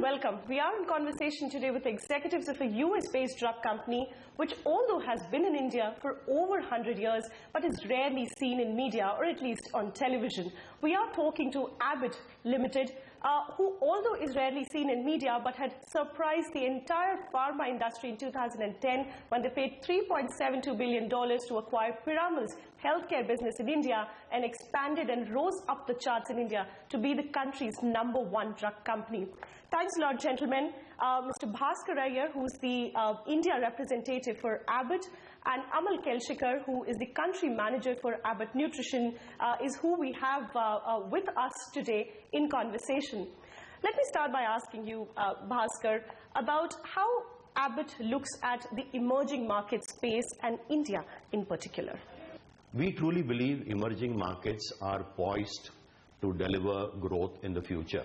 welcome. We are in conversation today with executives of a US-based drug company which although has been in India for over 100 years but is rarely seen in media or at least on television. We are talking to Abbott Limited, who although is rarely seen in media but had surprised the entire pharma industry in 2010 when they paid $3.72 billion to acquire Piramal's healthcare business in India and expanded and rose up the charts in India to be the country's #1 drug company. Thanks a lot, gentlemen. Mr. Bhaskar Iyer, who's the India representative for Abbott, and Amal Kelshikar, who is the country manager for Abbott Nutrition, is who we have with us today in conversation. Let me start by asking you, Bhaskar, about how Abbott looks at the emerging market space and India in particular. We truly believe emerging markets are poised to deliver growth in the future.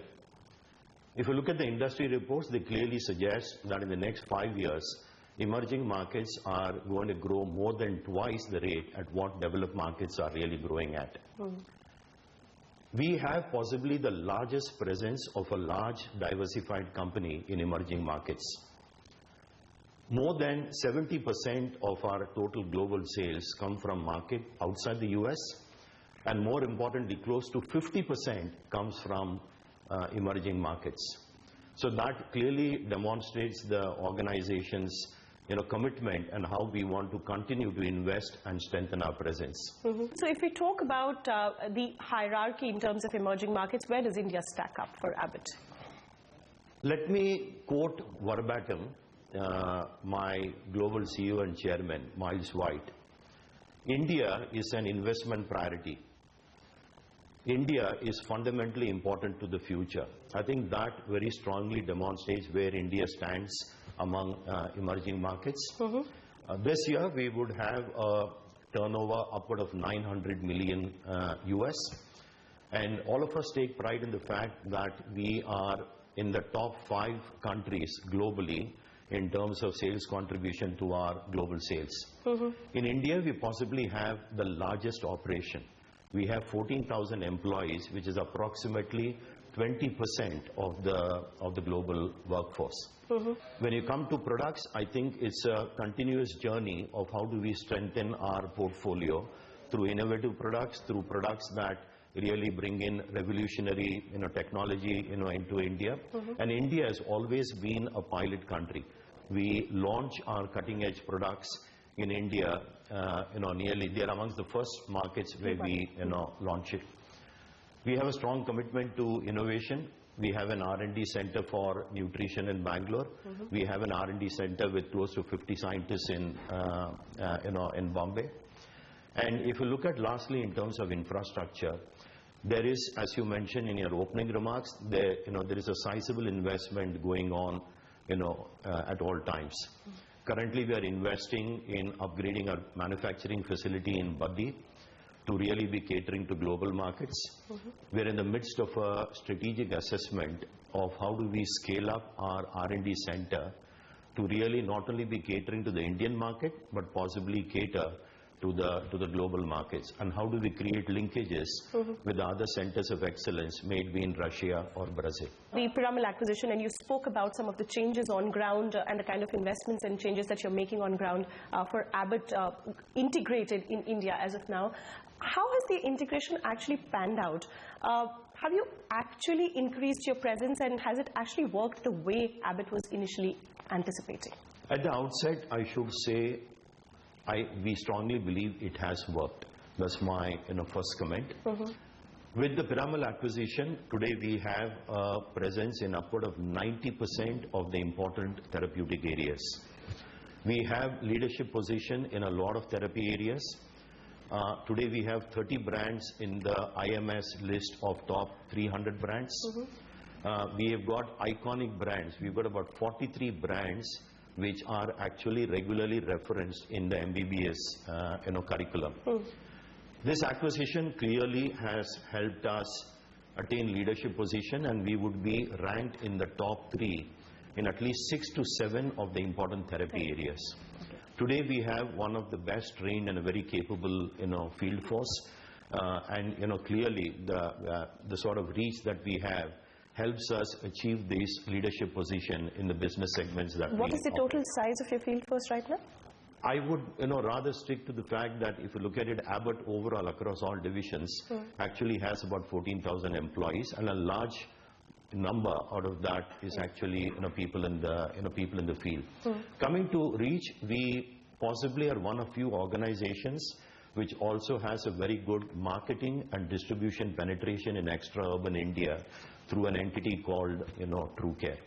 If you look at the industry reports, they clearly suggest that in the next 5 years, emerging markets are going to grow more than twice the rate at what developed markets are really growing at. We have possibly the largest presence of a large diversified company in emerging markets. More than 70% of our total global sales come from market outside the US, and more importantly, close to 50% comes from emerging markets. So that clearly demonstrates the organization's commitment and how we want to continue to invest and strengthen our presence. So if we talk about the hierarchy in terms of emerging markets, where does India stack up for Abbott? Let me quote verbatim my global CEO and chairman, Miles White. India is an investment priority. India is fundamentally important to the future. I think that very strongly demonstrates where India stands among emerging markets. This year we would have a turnover upward of 900 million US, and all of us take pride in the fact that we are in the top 5 countries globally in terms of sales contribution to our global sales. In India, we possibly have the largest operation. We have 14,000 employees, which is approximately 20% of the global workforce. When you come to products, I think it's a continuous journey of how do we strengthen our portfolio through innovative products, through products that really bring in revolutionary technology into India. And India has always been a pilot country. We launch our cutting-edge products in India, they're amongst the first markets where we launch it. We have a strong commitment to innovation. We have an R&D center for nutrition in Bangalore. We have an R&D center with close to 50 scientists in Bombay. And if you look at lastly in terms of infrastructure, there is, as you mentioned in your opening remarks, there is a sizable investment going on at all times. Currently, we are investing in upgrading our manufacturing facility in Baddi to really be catering to global markets. We are in the midst of a strategic assessment of how do we scale up our R&D center to really not only be catering to the Indian market, but possibly cater to the global markets, and how do we create linkages with the other centers of excellence, maybe in Russia or Brazil. The Piramal acquisition, and you spoke about some of the changes on ground and the kind of investments and changes that you're making on ground for Abbott integrated in India as of now. How has the integration actually panned out? Have you actually increased your presence, and has it actually worked the way Abbott was initially anticipating? At the outset, I should say we strongly believe it has worked. That's my first comment. With the Piramal acquisition, today we have a presence in upward of 90% of the important therapeutic areas. We have leadership position in a lot of therapy areas. Today we have 30 brands in the IMS list of top 300 brands. We have got iconic brands. We've got about 43 brands which are actually regularly referenced in the MBBS curriculum. This acquisition clearly has helped us attain leadership position, and we would be ranked in the top 3 in at least 6 to 7 of the important therapy areas. Today we have one of the best trained and a very capable field force, and clearly the sort of reach that we have helps us achieve this leadership position in the business segments that What is the operate. total size of your field force right now? I would, rather stick to the fact that if you look at it, Abbott overall across all divisions actually has about 14,000 employees, and a large number out of that is actually people in the field. Coming to reach, we possibly are one of few organizations which also has a very good marketing and distribution penetration in extra-urban India through an entity called, TrueCare.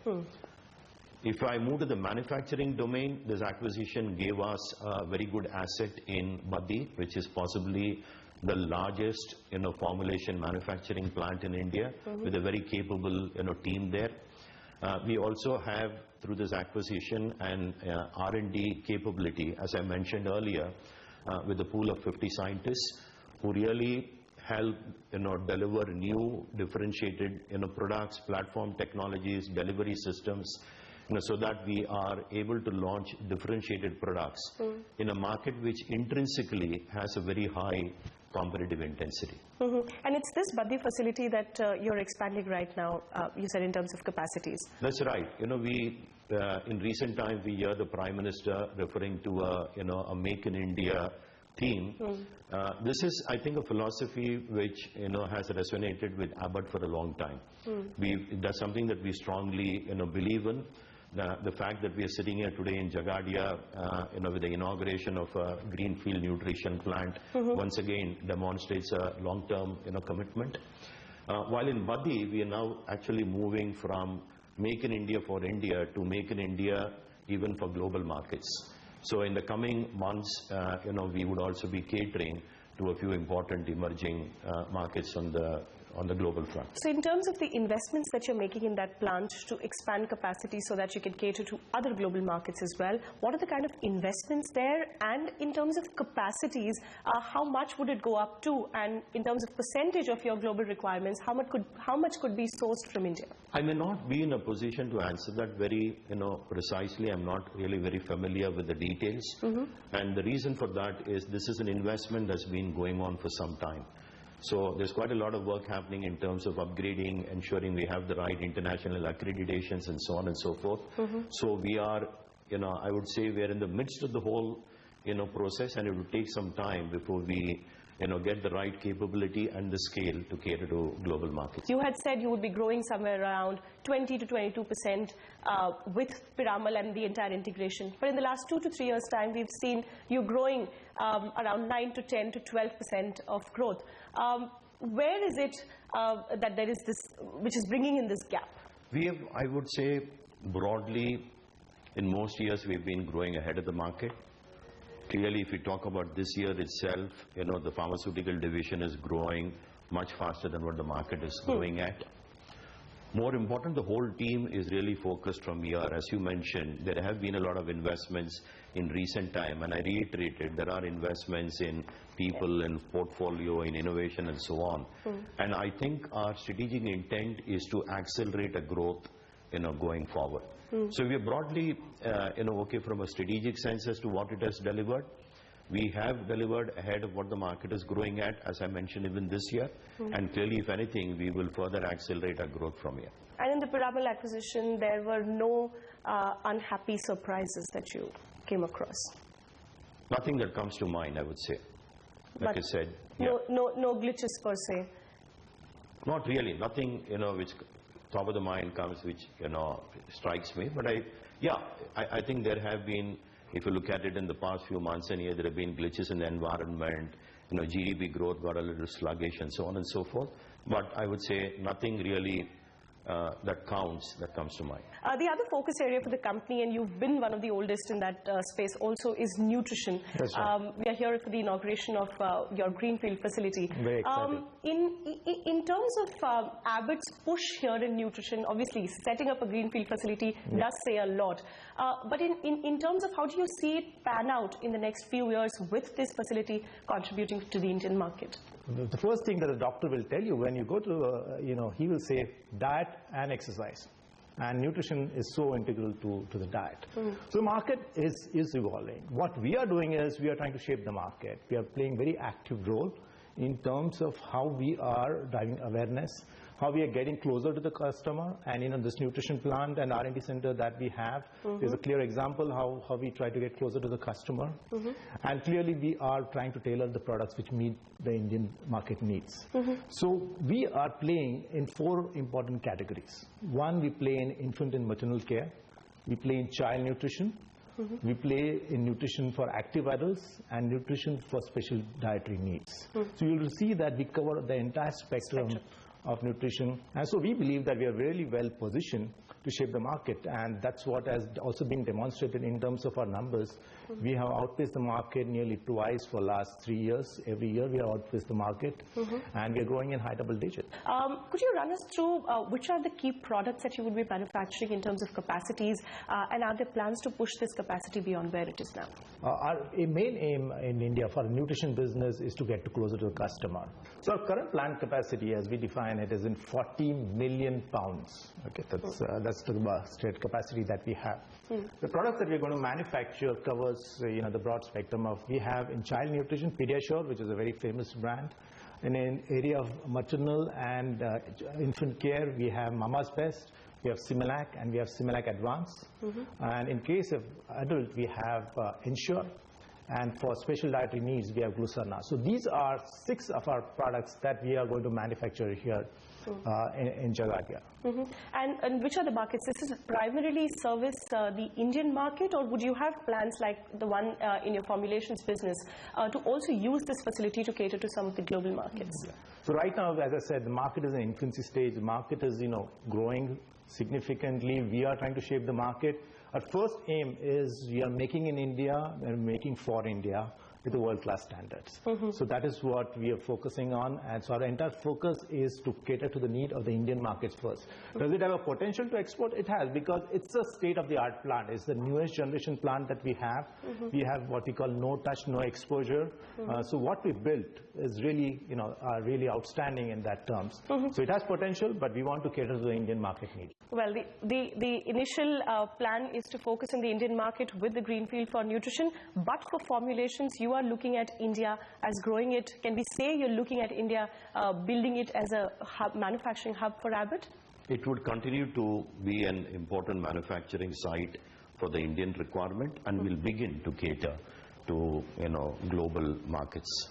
If I move to the manufacturing domain, this acquisition gave us a very good asset in Baddi, which is possibly the largest, formulation manufacturing plant in India, with a very capable, team there. We also have, through this acquisition, an R&D capability, as I mentioned earlier, with a pool of 50 scientists who really help, deliver new differentiated, products, platform technologies, delivery systems, so that we are able to launch differentiated products in a market which intrinsically has a very high competitive intensity. And it's this Baddi facility that you're expanding right now, you said, in terms of capacities. That's right. We in recent times we hear the Prime Minister referring to a Make in India theme. This is, I think, a philosophy which has resonated with Abbott for a long time. That's something that we strongly believe in. The fact that we are sitting here today in Jagadia, with the inauguration of a greenfield nutrition plant, once again demonstrates a long-term, commitment. While in Baddi, we are now actually moving from Make in India for India to Make in India even for global markets. So in the coming months, we would also be catering to a few important emerging markets on the global front. So in terms of the investments that you're making in that plant to expand capacity so that you can cater to other global markets as well, what are the kind of investments there? And in terms of capacities, how much would it go up to? And in terms of percentage of your global requirements, how much could be sourced from India? I may not be in a position to answer that very precisely. I'm not really very familiar with the details. And the reason for that is this is an investment that's been going on for some time. So there's quite a lot of work happening in terms of upgrading, ensuring we have the right international accreditations and so on and so forth. So we are, I would say we're in the midst of the whole, process, and it will take some time before we, get the right capability and the scale to cater to global markets. You had said you would be growing somewhere around 20 to 22% with Piramal and the entire integration. But in the last 2 to 3 years' time, we've seen you growing around 9 to 10 to 12% of growth. Where is it that there is this, which is bringing in this gap? We have, I would say, broadly, in most years, we've been growing ahead of the market. Clearly, if we talk about this year itself, the pharmaceutical division is growing much faster than what the market is growing at. More important, the whole team is really focused from here. As you mentioned, there have been a lot of investments in recent time, and I reiterated there are investments in people, in portfolio, in innovation, and so on. And I think our strategic intent is to accelerate a growth, going forward. So we are broadly, okay from a strategic sense as to what it has delivered. We have delivered ahead of what the market is growing at, as I mentioned, even this year. And clearly, if anything, we will further accelerate our growth from here. And in the Piramal acquisition, there were no unhappy surprises that you came across? Nothing that comes to mind, I would say. Like I said. No glitches per se? Not really. Nothing, which top of the mind comes, which, strikes me. But I think there have been, if you look at it in the past few months and years, there have been glitches in the environment. GDP growth got a little sluggish and so on and so forth. But I would say nothing really that comes to mind. The other focus area for the company, and you've been one of the oldest in that space also, is nutrition. That's right. We are here for the inauguration of your greenfield facility. Very excited. In terms of Abbott's push here in nutrition, obviously setting up a greenfield facility does say a lot. But in terms of how do you see it pan out in the next few years with this facility contributing to the Indian market? The first thing that a doctor will tell you when you go to, he will say diet and exercise. And nutrition is so integral to the diet. So the market is evolving. What we are doing is we are trying to shape the market. We are playing very active role in terms of how we are driving awareness, how we are getting closer to the customer. And this nutrition plant and R&D center that we have is a clear example how we try to get closer to the customer. And clearly we are trying to tailor the products which meet the Indian market needs. So we are playing in 4 important categories. One, we play in infant and maternal care. We play in child nutrition. We play in nutrition for active adults and nutrition for special dietary needs. So you'll see that we cover the entire spectrum of nutrition. And so we believe that we are really well positioned to shape the market. And that's what has also been demonstrated in terms of our numbers. We have outpaced the market nearly twice for the last 3 years. Every year we have outpaced the market. And we are growing in high double digit. Could you run us through which are the key products that you would be manufacturing in terms of capacities? And are there plans to push this capacity beyond where it is now? Our main aim in India for a nutrition business is to get closer to the customer. So our current plant capacity, as we define it, is in 40 million pounds. Okay, that's the state capacity that we have. The products that we're going to manufacture covers the broad spectrum of, we have in child nutrition, Pediasure, which is a very famous brand. In an area of maternal and infant care, we have Mama's Best, we have Similac, and we have Similac Advance. And in case of adult, we have Ensure. And for special dietary needs, we have Glucerna. So these are 6 of our products that we are going to manufacture here in Jagadia. And which are the markets? This is primarily service the Indian market, or would you have plans like the one in your formulations business to also use this facility to cater to some of the global markets? So right now, as I said, the market is in infancy stage. The market is, growing significantly. We are trying to shape the market. Our first aim is we are making in India and making for India with the world-class standards. So that is what we are focusing on. And so our entire focus is to cater to the need of the Indian markets first. Does it have a potential to export? It has, because it's a state-of-the-art plant. It's the newest generation plant that we have. We have what we call no touch, no exposure. So what we built is really, really outstanding in that terms. So it has potential, but we want to cater to the Indian market need. Well, the initial plan is to focus on the Indian market with the Greenfield for nutrition, but for formulations, you are looking at India as growing it. Can we say you're looking at India building it as a manufacturing hub for Abbott? It would continue to be an important manufacturing site for the Indian requirement, and will begin to cater to global markets.